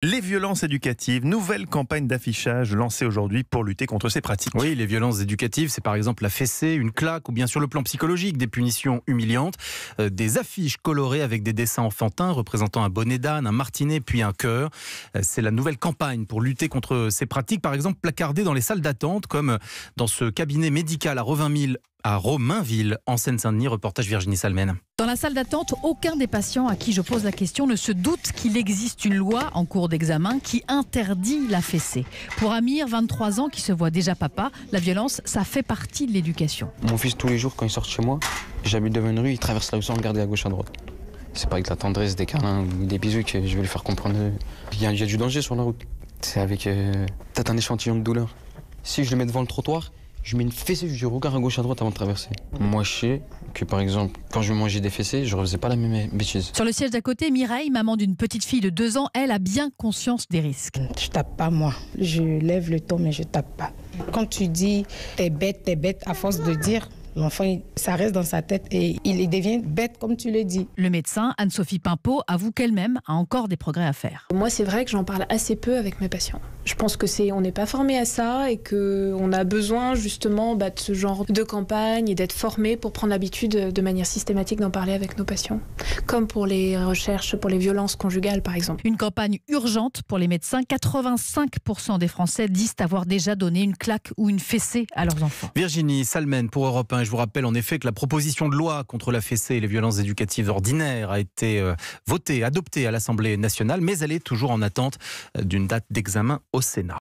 Les violences éducatives, nouvelle campagne d'affichage lancée aujourd'hui pour lutter contre ces pratiques. Oui, les violences éducatives, c'est par exemple la fessée, une claque ou bien sur le plan psychologique, des punitions humiliantes, des affiches colorées avec des dessins enfantins représentant un bonnet d'âne, un martinet puis un cœur. C'est la nouvelle campagne pour lutter contre ces pratiques, par exemple placardées dans les salles d'attente comme dans ce cabinet médical à Romainville, en Seine-Saint-Denis. Reportage Virginie Salmen. Dans la salle d'attente, aucun des patients à qui je pose la question ne se doute qu'il existe une loi en cours d'examen qui interdit la fessée. Pour Amir, 23 ans, qui se voit déjà papa, la violence, ça fait partie de l'éducation. Mon fils, tous les jours, quand il sort de chez moi, j'habite devant une rue, il traverse la rue sans regarder à gauche, à droite. C'est pas avec de la tendresse, des câlins ou des bisous que je vais lui faire comprendre. Il y a du danger sur la route. C'est avec peut-être un échantillon de douleur. Si je le mets devant le trottoir, je mets une fessée, je regarde à gauche, à droite avant de traverser. Moi, je sais que, par exemple, quand je mangeais des fessées, je ne refaisais pas la même bêtise. Sur le siège d'à côté, Mireille, maman d'une petite fille de 2 ans, elle a bien conscience des risques. Je tape pas, moi. Je lève le ton, mais je tape pas. Quand tu dis t'es bête, à force de dire, l'enfant, ça reste dans sa tête et il devient bête, comme tu le dis. Le médecin, Anne-Sophie Pimpeau, avoue qu'elle-même a encore des progrès à faire. Moi, c'est vrai que j'en parle assez peu avec mes patients. Je pense que on n'est pas formé à ça et qu'on a besoin justement de ce genre de campagne et d'être formé pour prendre l'habitude de manière systématique d'en parler avec nos patients. Comme pour les recherches, pour les violences conjugales par exemple. Une campagne urgente pour les médecins. 85% des Français disent avoir déjà donné une claque ou une fessée à leurs enfants. Virginie Salmen pour Europe 1. Je vous rappelle en effet que la proposition de loi contre la fessée et les violences éducatives ordinaires a été adoptée à l'Assemblée nationale, mais elle est toujours en attente d'une date d'examen au Sénat.